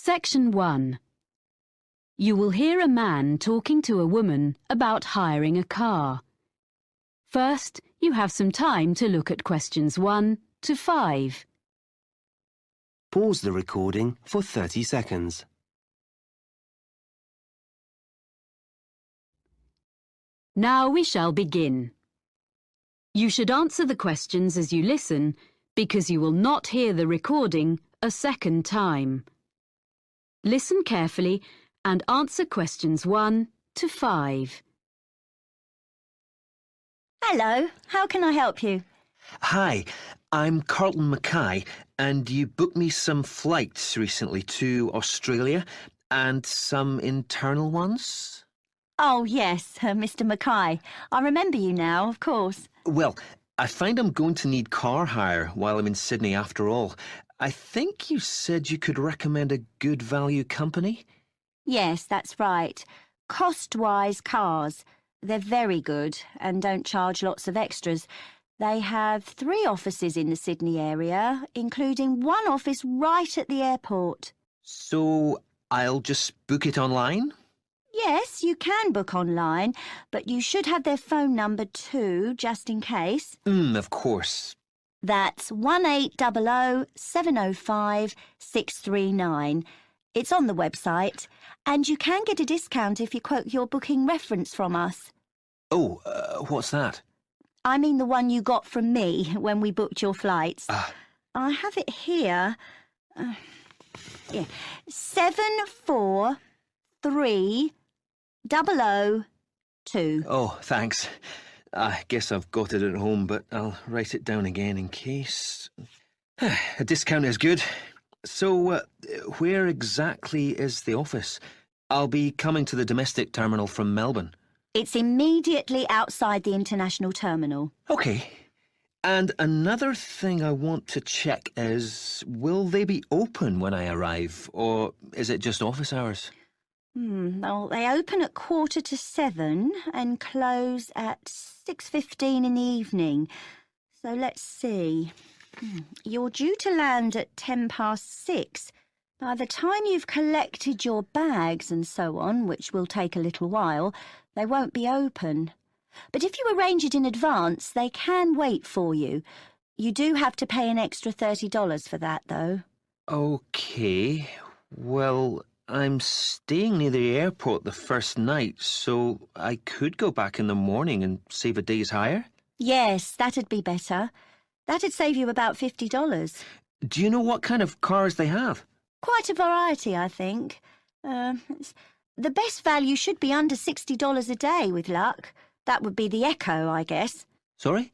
Section 1. You will hear a man talking to a woman about hiring a car. First, you have some time to look at questions 1 to 5. Pause the recording for 30 seconds. Now we shall begin. You should answer the questions as you listen because you will not hear the recording a second time. Listen carefully and answer questions 1 to 5. Hello, how can I help you? Hi, I'm Carlton Mackay, and you booked me some flights recently to Australia and some internal ones? Oh, yes, Mr. Mackay. I remember you now, of course. Well, I find I'm going to need car hire while I'm in Sydney after all. I think you said you could recommend a good value company? Yes, that's right. Cost-wise cars. They're very good and don't charge lots of extras. They have 3 offices in the Sydney area, including one office right at the airport. So I'll just book it online? Yes, you can book online, but you should have their phone number too, just in case. Of course. That's 1800 705 639. It's on the website, and you can get a discount if you quote your booking reference from us. Oh, what's that? I mean the one you got from me when we booked your flights. I have it here. 743002. Oh, thanks. I guess I've got it at home, but I'll write it down again in case. A discount is good. So, where exactly is the office? I'll be coming to the domestic terminal from Melbourne. It's immediately outside the international terminal. OK. And another thing I want to check is, will they be open when I arrive, or is it just office hours? Well, they open at 7:15 and close at 6:15 in the evening. So let's see. You're due to land at 6:10. By the time you've collected your bags and so on, which will take a little while, they won't be open. But if you arrange it in advance, they can wait for you. You do have to pay an extra $30 for that, though. OK. Well, I'm staying near the airport the first night, so I could go back in the morning and save a day's hire? Yes, that'd be better. That'd save you about $50. Do you know what kind of cars they have? Quite a variety, I think. The best value should be under $60 a day, with luck. That would be the Echo, I guess. Sorry?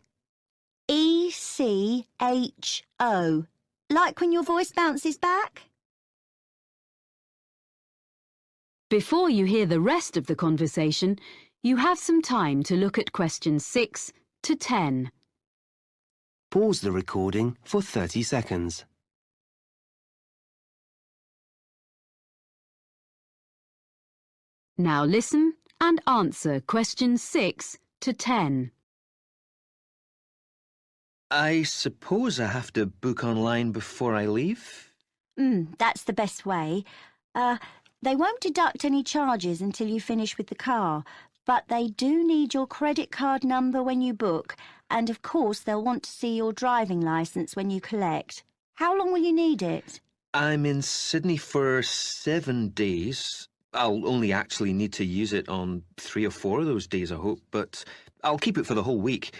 ECHO. Like when your voice bounces back? Before you hear the rest of the conversation, you have some time to look at questions 6 to 10. Pause the recording for 30 seconds. Now listen and answer questions 6 to 10. I suppose I have to book online before I leave? That's the best way. They won't deduct any charges until you finish with the car, but they do need your credit card number when you book, and of course they'll want to see your driving licence when you collect. How long will you need it? I'm in Sydney for 7 days. I'll only actually need to use it on 3 or 4 of those days, I hope, but I'll keep it for the whole week.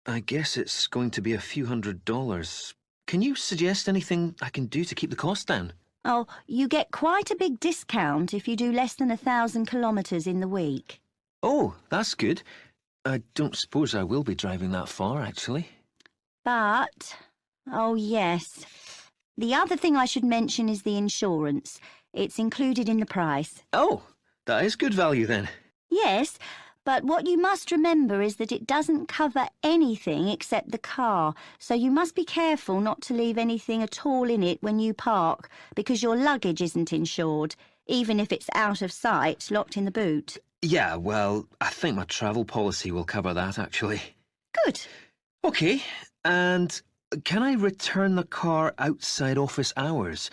I guess it's going to be a few $100s. Can you suggest anything I can do to keep the cost down? Oh, you get quite a big discount if you do less than 1,000 kilometres in the week. Oh, that's good. I don't suppose I will be driving that far, actually. But, oh yes, the other thing I should mention is the insurance. It's included in the price. Oh, that is good value then. Yes, but what you must remember is that it doesn't cover anything except the car, so you must be careful not to leave anything at all in it when you park, because your luggage isn't insured, even if it's out of sight, locked in the boot. Yeah, well, I think my travel policy will cover that, actually. Good. OK, and can I return the car outside office hours?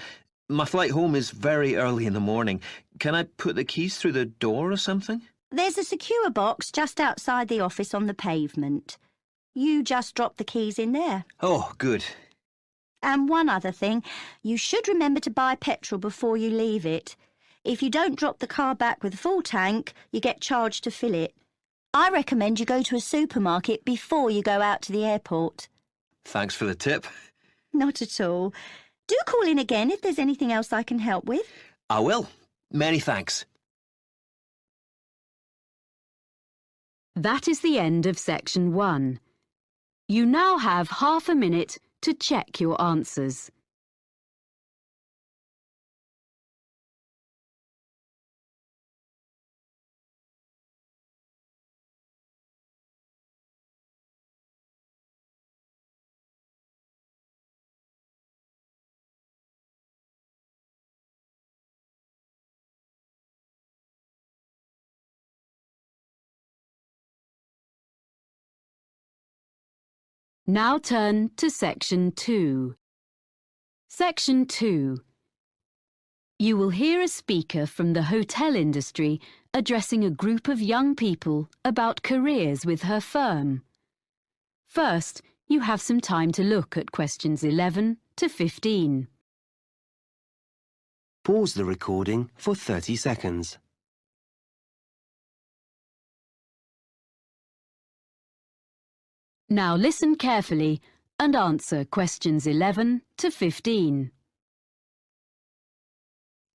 My flight home is very early in the morning. Can I put the keys through the door or something? There's a secure box just outside the office on the pavement. You just drop the keys in there. Oh, good. And one other thing, you should remember to buy petrol before you leave it. If you don't drop the car back with a full tank, you get charged to fill it. I recommend you go to a supermarket before you go out to the airport. Thanks for the tip. Not at all. Do call in again if there's anything else I can help with. I will. Many thanks. That is the end of section 1. You now have half a minute to check your answers. Now turn to section 2. Section 2. You will hear a speaker from the hotel industry addressing a group of young people about careers with her firm. First, you have some time to look at questions 11 to 15. Pause the recording for 30 seconds. Now listen carefully and answer questions 11 to 15.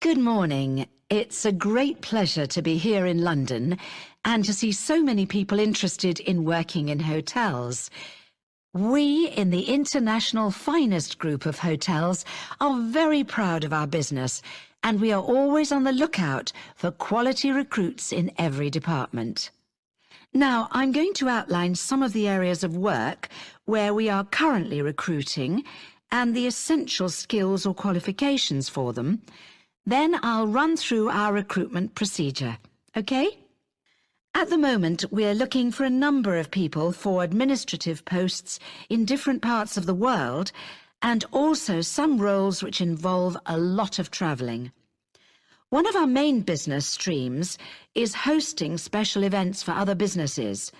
Good morning. It's a great pleasure to be here in London and to see so many people interested in working in hotels. We in the International Finest Group of Hotels are very proud of our business, and we are always on the lookout for quality recruits in every department. Now, I'm going to outline some of the areas of work where we are currently recruiting and the essential skills or qualifications for them. Then I'll run through our recruitment procedure, okay? At the moment, we're looking for a number of people for administrative posts in different parts of the world, and also some roles which involve a lot of travelling. One of our main business streams is hosting special events for other businesses.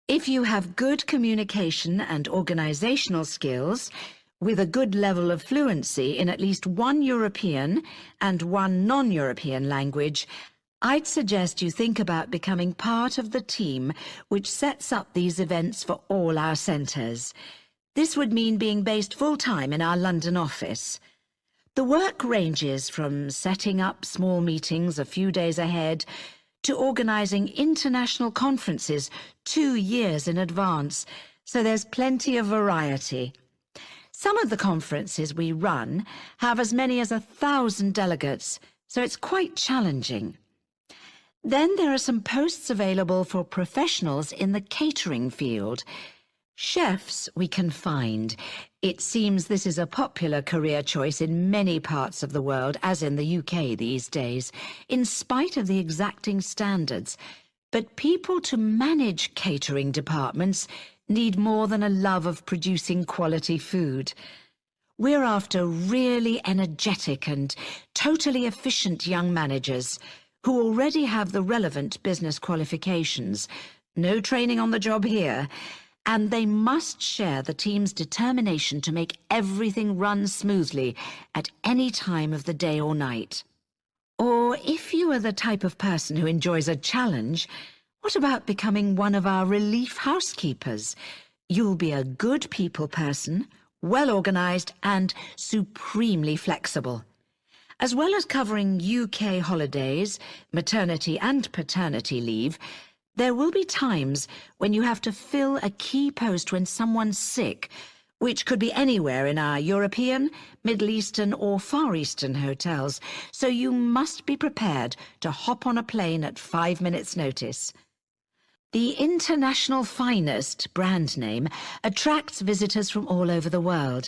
If you have good communication and organisational skills, with a good level of fluency in at least one European and one non-European language, I'd suggest you think about becoming part of the team which sets up these events for all our centres. This would mean being based full-time in our London office. The work ranges from setting up small meetings a few days ahead to organising international conferences 2 years in advance, so there's plenty of variety. Some of the conferences we run have as many as 1,000 delegates, so it's quite challenging. Then there are some posts available for professionals in the catering field. Chefs we can find. It seems this is a popular career choice in many parts of the world, as in the UK these days, in spite of the exacting standards. But people to manage catering departments need more than a love of producing quality food. We're after really energetic and totally efficient young managers who already have the relevant business qualifications, no training on the job here, and they must share the team's determination to make everything run smoothly at any time of the day or night. Or if you are the type of person who enjoys a challenge, what about becoming one of our relief housekeepers? You'll be a good people person, well organised and supremely flexible. As well as covering UK holidays, maternity and paternity leave, there will be times when you have to fill a key post when someone's sick, which could be anywhere in our European, Middle Eastern or Far Eastern hotels, so you must be prepared to hop on a plane at 5 minutes' notice. The International Finest brand name attracts visitors from all over the world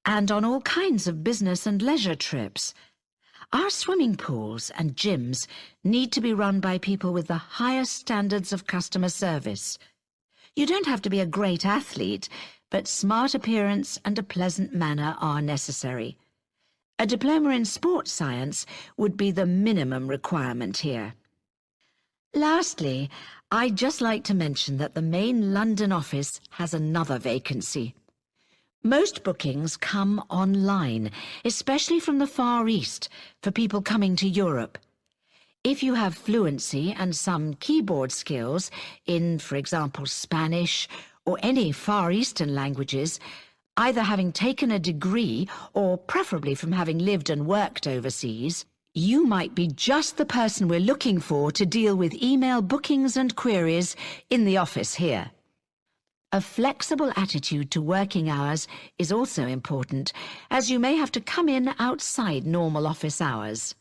and on all kinds of business and leisure trips. Our swimming pools and gyms need to be run by people with the highest standards of customer service. You don't have to be a great athlete, but smart appearance and a pleasant manner are necessary. A diploma in sports science would be the minimum requirement here. Lastly, I'd just like to mention that the main London office has another vacancy. Most bookings come online, especially from the Far East, for people coming to Europe. If you have fluency and some keyboard skills in, for example, Spanish or any Far Eastern languages, either having taken a degree or preferably from having lived and worked overseas, you might be just the person we're looking for to deal with email bookings and queries in the office here. A flexible attitude to working hours is also important, as you may have to come in outside normal office hours.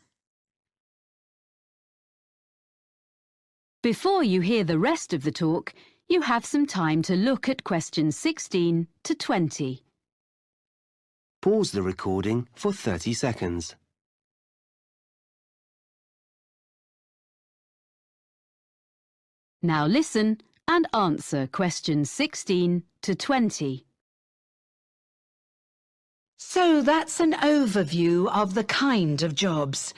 Before you hear the rest of the talk, you have some time to look at questions 16 to 20. Pause the recording for 30 seconds. Now listen and answer questions 16 to 20. So that's an overview of the kind of jobs.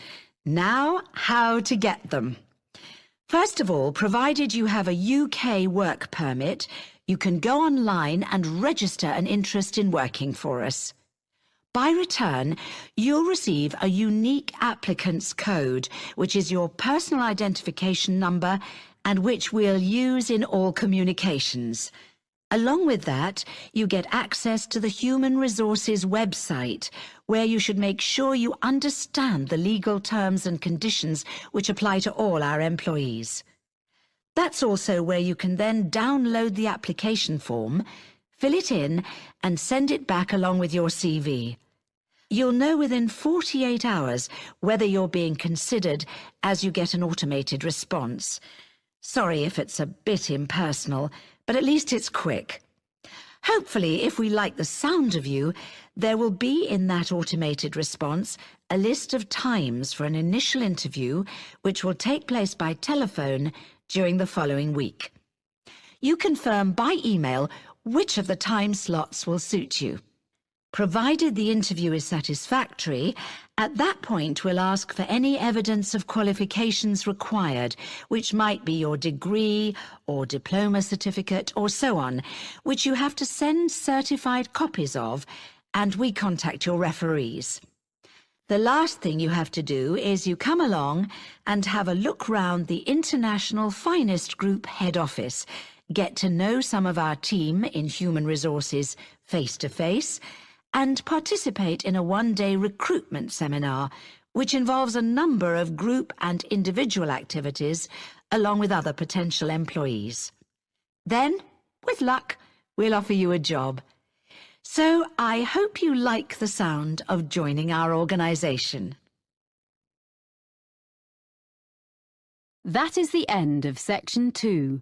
Now, how to get them. First of all, provided you have a UK work permit, you can go online and register an interest in working for us. By return, you'll receive a unique applicant's code, which is your personal identification number and which we'll use in all communications. Along with that, you get access to the Human Resources website, where you should make sure you understand the legal terms and conditions which apply to all our employees. That's also where you can then download the application form, fill it in, and send it back along with your CV. You'll know within 48 hours whether you're being considered as you get an automated response. Sorry if it's a bit impersonal, but at least it's quick. Hopefully, if we like the sound of you, there will be in that automated response a list of times for an initial interview which will take place by telephone during the following week. You confirm by email which of the time slots will suit you. Provided the interview is satisfactory, at that point we'll ask for any evidence of qualifications required, which might be your degree or diploma certificate or so on, which you have to send certified copies of, and we contact your referees. The last thing you have to do is you come along and have a look round the International Finest Group head office, get to know some of our team in Human Resources face-to-face, and participate in a one-day recruitment seminar, which involves a number of group and individual activities, along with other potential employees. Then, with luck, we'll offer you a job. So I hope you like the sound of joining our organisation. That is the end of section 2.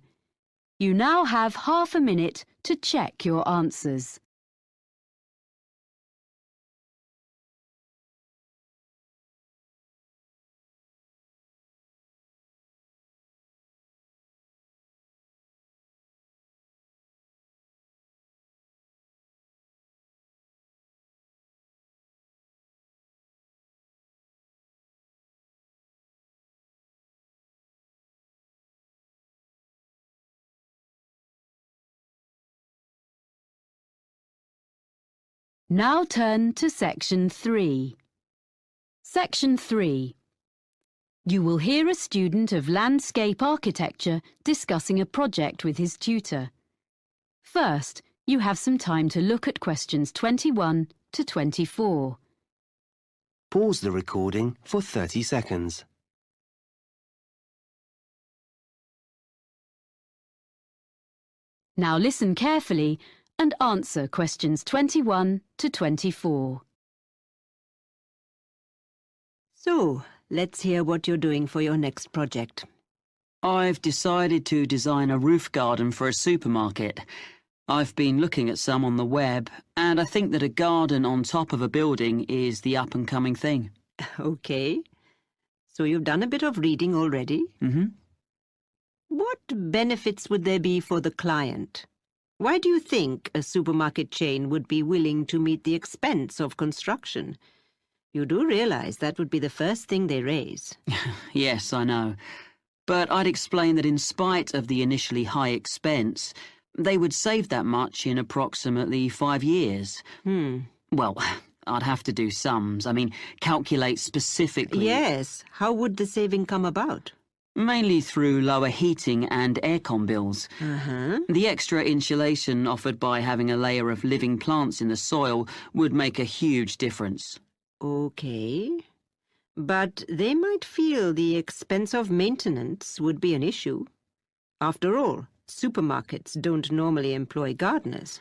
You now have half a minute to check your answers. Now turn to section 3. Section 3. You will hear a student of landscape architecture discussing a project with his tutor. First, you have some time to look at questions 21 to 24. Pause the recording for 30 seconds. Now listen carefully and answer questions 21 to 24. So, let's hear what you're doing for your next project. I've decided to design a roof garden for a supermarket. I've been looking at some on the web, and I think that a garden on top of a building is the up-and-coming thing. Okay. So you've done a bit of reading already? Mm-hmm. What benefits would there be for the client? Why do you think a supermarket chain would be willing to meet the expense of construction? You do realise that would be the first thing they raise. Yes, I know. But I'd explain that in spite of the initially high expense, they would save that much in approximately 5 years. Well, I'd have to do sums. I mean, calculate specifically. Yes, how would the saving come about? Mainly through lower heating and aircon bills. Uh-huh. The extra insulation offered by having a layer of living plants in the soil would make a huge difference. Okay. But they might feel the expense of maintenance would be an issue. After all, supermarkets don't normally employ gardeners.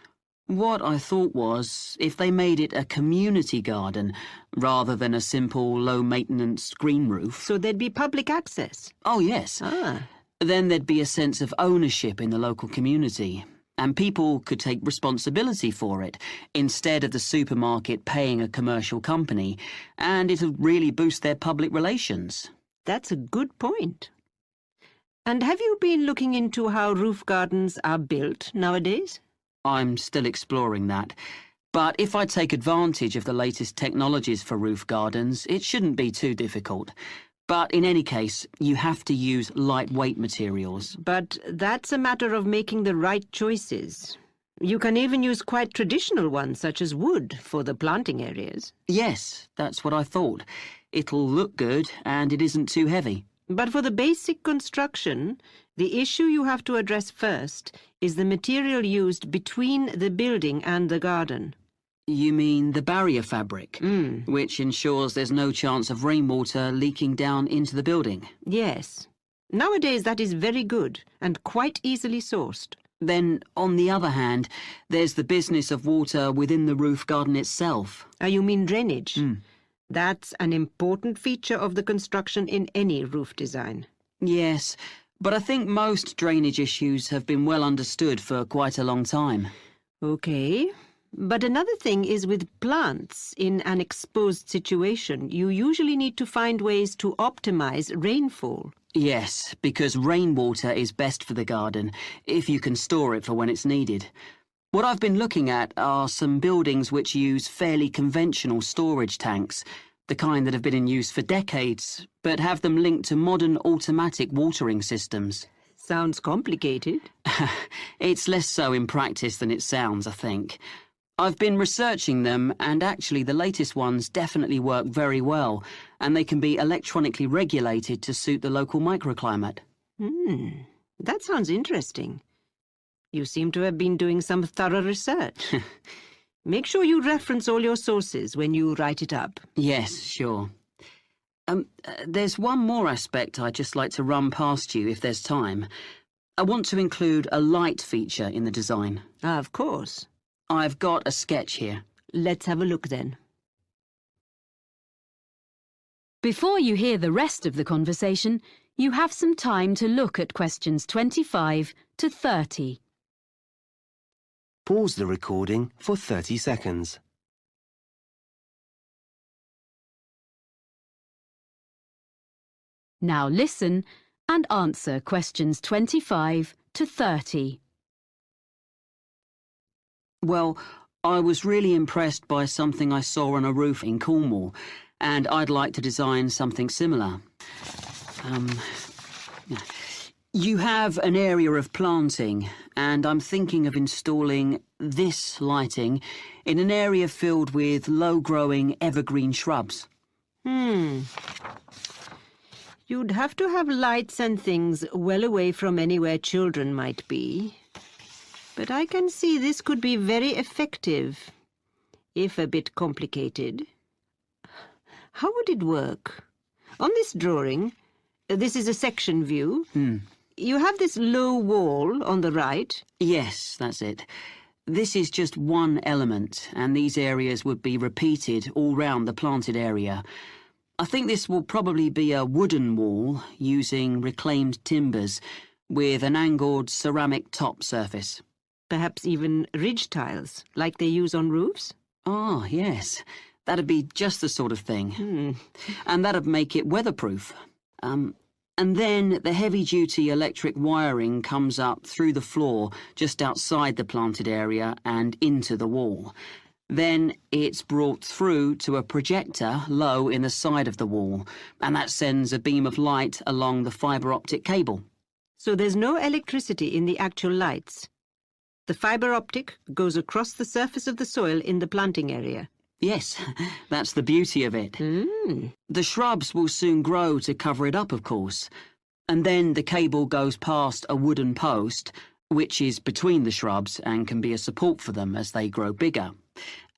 What I thought was, if they made it a community garden, rather than a simple low-maintenance green roof. So there'd be public access. Oh, yes. Ah. Then there'd be a sense of ownership in the local community, and people could take responsibility for it, instead of the supermarket paying a commercial company, and it'll really boost their public relations. That's a good point. And have you been looking into how roof gardens are built nowadays? I'm still exploring that. But if I take advantage of the latest technologies for roof gardens, it shouldn't be too difficult. But in any case, you have to use lightweight materials. But that's a matter of making the right choices. You can even use quite traditional ones, such as wood, for the planting areas. Yes, that's what I thought. It'll look good, and it isn't too heavy. But for the basic construction, the issue you have to address first is the material used between the building and the garden. You mean the barrier fabric, which ensures there's no chance of rainwater leaking down into the building? Yes. Nowadays that is very good and quite easily sourced. Then, on the other hand, there's the business of water within the roof garden itself. You mean drainage? That's an important feature of the construction in any roof design. Yes, but I think most drainage issues have been well understood for quite a long time. Okay. But another thing is with plants in an exposed situation, you usually need to find ways to optimize rainfall. Yes, because rainwater is best for the garden, if you can store it for when it's needed. What I've been looking at are some buildings which use fairly conventional storage tanks, the kind that have been in use for decades, but have them linked to modern automatic watering systems. Sounds complicated. It's less so in practice than it sounds, I think. I've been researching them, and actually the latest ones definitely work very well, and they can be electronically regulated to suit the local microclimate. That sounds interesting. You seem to have been doing some thorough research. Make sure you reference all your sources when you write it up. Yes, sure. There's one more aspect I'd just like to run past you if there's time. I want to include a light feature in the design. Of course. I've got a sketch here. Let's have a look then. Before you hear the rest of the conversation, you have some time to look at questions 25 to 30. Pause the recording for 30 seconds. Now listen and answer questions 25 to 30. Well, I was really impressed by something I saw on a roof in Cornwall, and I'd like to design something similar. You have an area of planting, and I'm thinking of installing this lighting in an area filled with low-growing evergreen shrubs. You'd have to have lights and things well away from anywhere children might be. But I can see this could be very effective, if a bit complicated. How would it work? On this drawing, this is a section view. You have this low wall on the right. Yes, that's it. This is just one element, and these areas would be repeated all round the planted area. I think this will probably be a wooden wall using reclaimed timbers with an angled ceramic top surface. Perhaps even ridge tiles, like they use on roofs? Ah, yes. That'd be just the sort of thing. And that'd make it weatherproof. And then the heavy-duty electric wiring comes up through the floor just outside the planted area and into the wall. Then it's brought through to a projector low in the side of the wall, and that sends a beam of light along the fibre optic cable. So there's no electricity in the actual lights. The fibre optic goes across the surface of the soil in the planting area. Yes, that's the beauty of it. The shrubs will soon grow to cover it up, of course. And then the cable goes past a wooden post, which is between the shrubs and can be a support for them as they grow bigger,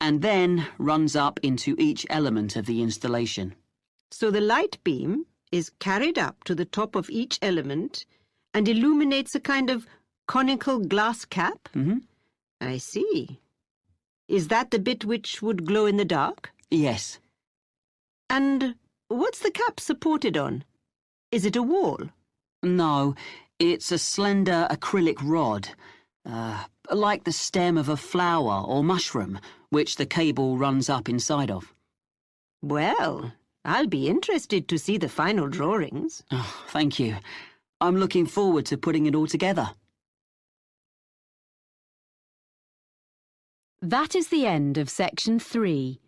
and then runs up into each element of the installation. So the light beam is carried up to the top of each element and illuminates a kind of conical glass cap? I see. Is that the bit which would glow in the dark? Yes. And what's the cap supported on? Is it a wall? No, it's a slender acrylic rod, like the stem of a flower or mushroom, which the cable runs up inside of. Well, I'll be interested to see the final drawings. Oh, thank you. I'm looking forward to putting it all together. That is the end of section 3.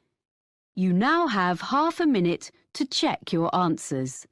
You now have half a minute to check your answers.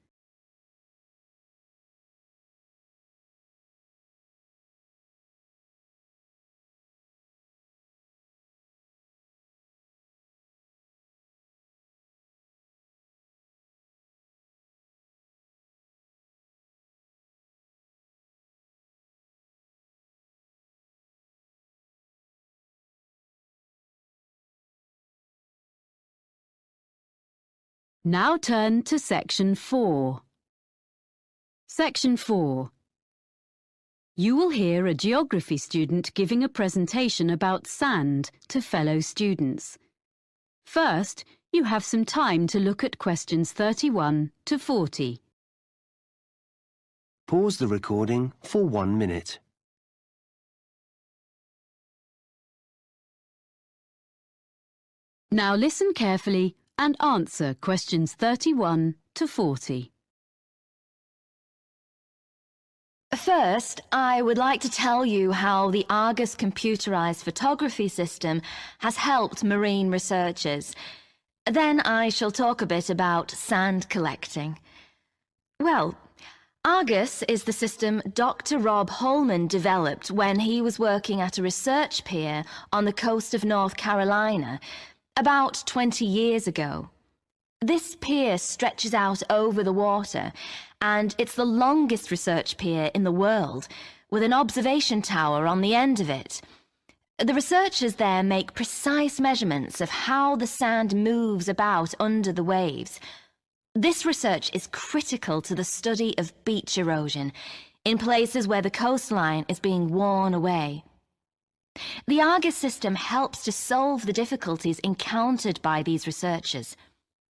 Now turn to section 4. Section 4. You will hear a geography student giving a presentation about sand to fellow students. First, you have some time to look at questions 31 to 40. Pause the recording for 1 minute. Now listen carefully and answer questions 31 to 40. First, I would like to tell you how the Argus computerized photography system has helped marine researchers. Then I shall talk a bit about sand collecting. Well, Argus is the system Dr. Rob Holman developed when he was working at a research pier on the coast of North Carolina about 20 years ago. This pier stretches out over the water, and it's the longest research pier in the world, with an observation tower on the end of it. The researchers there make precise measurements of how the sand moves about under the waves. This research is critical to the study of beach erosion in places where the coastline is being worn away. The Argus system helps to solve the difficulties encountered by these researchers.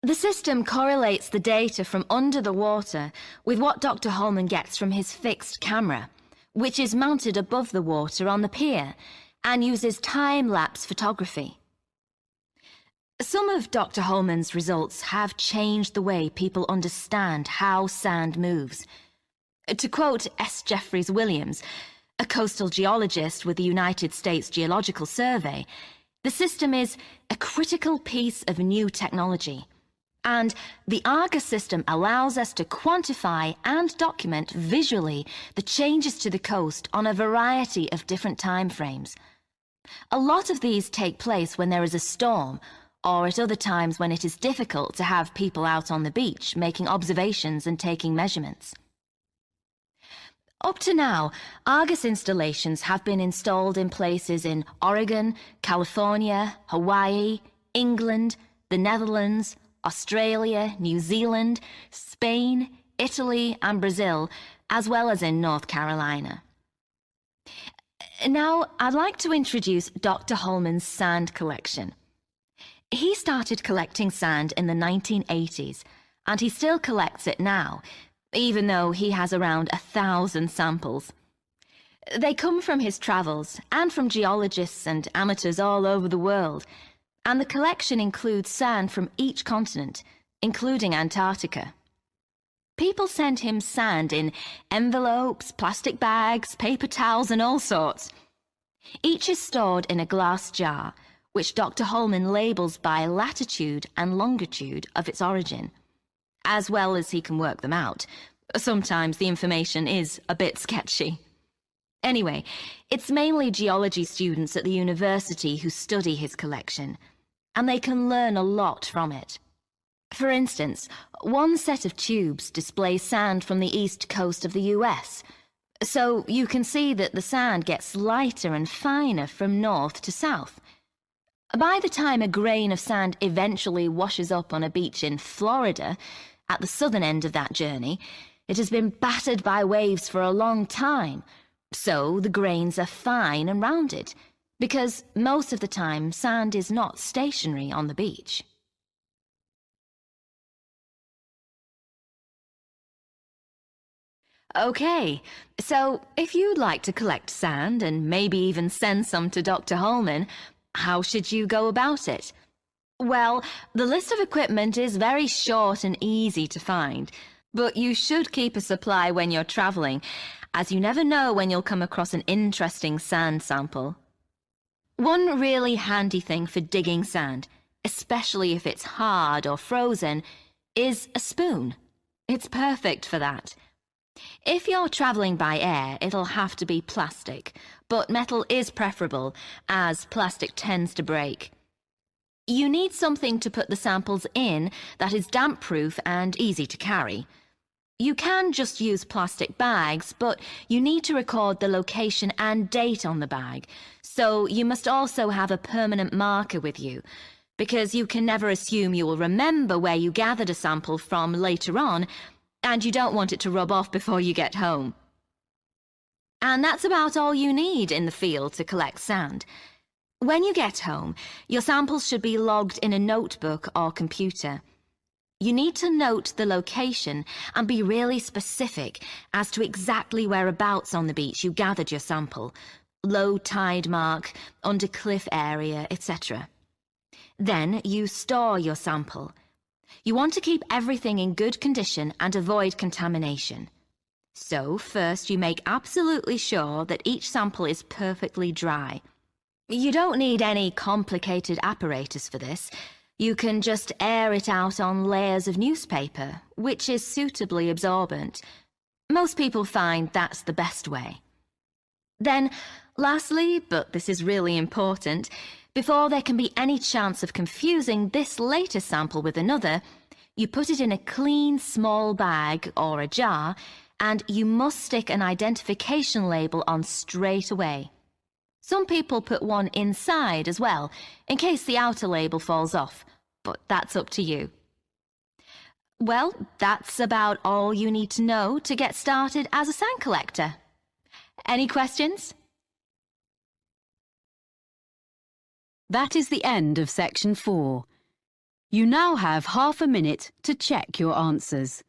The system correlates the data from under the water with what Dr. Holman gets from his fixed camera, which is mounted above the water on the pier and uses time-lapse photography. Some of Dr. Holman's results have changed the way people understand how sand moves. To quote S. Jeffries Williams, a coastal geologist with the United States Geological Survey, the system is a critical piece of new technology, and the Argus system allows us to quantify and document visually the changes to the coast on a variety of different time frames. A lot of these take place when there is a storm, or at other times when it is difficult to have people out on the beach making observations and taking measurements. Up to now, Argus installations have been installed in places in Oregon, California, Hawaii, England, the Netherlands, Australia, New Zealand, Spain, Italy and Brazil, as well as in North Carolina. Now, I'd like to introduce Dr. Holman's sand collection. He started collecting sand in the 1980s, and he still collects it now, even though he has around 1,000 samples. They come from his travels and from geologists and amateurs all over the world, and the collection includes sand from each continent, including Antarctica. People send him sand in envelopes, plastic bags, paper towels and all sorts. Each is stored in a glass jar, which Dr. Holman labels by latitude and longitude of its origin. As well as he can work them out. Sometimes the information is a bit sketchy. Anyway, it's mainly geology students at the university who study his collection, and they can learn a lot from it. For instance, one set of tubes displays sand from the east coast of the US, so you can see that the sand gets lighter and finer from north to south. By the time a grain of sand eventually washes up on a beach in Florida, at the southern end of that journey, it has been battered by waves for a long time, so the grains are fine and rounded, because most of the time sand is not stationary on the beach. Okay, so if you'd like to collect sand and maybe even send some to Dr. Holman, how should you go about it? Well, the list of equipment is very short and easy to find, but you should keep a supply when you're traveling, as you never know when you'll come across an interesting sand sample. One really handy thing for digging sand, especially if it's hard or frozen, is a spoon. It's perfect for that. If you're traveling by air, it'll have to be plastic, but metal is preferable, as plastic tends to break. You need something to put the samples in that is damp-proof and easy to carry. You can just use plastic bags, but you need to record the location and date on the bag, so you must also have a permanent marker with you, because you can never assume you will remember where you gathered a sample from later on, and you don't want it to rub off before you get home. And that's about all you need in the field to collect sand. When you get home, your samples should be logged in a notebook or computer. You need to note the location and be really specific as to exactly whereabouts on the beach you gathered your sample, low tide mark, under cliff area, etc. Then you store your sample. You want to keep everything in good condition and avoid contamination. So first you make absolutely sure that each sample is perfectly dry. You don't need any complicated apparatus for this. You can just air it out on layers of newspaper, which is suitably absorbent. Most people find that's the best way. Then, lastly, but this is really important, before there can be any chance of confusing this latest sample with another, you put it in a clean small bag or a jar, and you must stick an identification label on straight away. Some people put one inside as well, in case the outer label falls off, but that's up to you. Well, that's about all you need to know to get started as a sand collector. Any questions? That is the end of section 4. You now have half a minute to check your answers.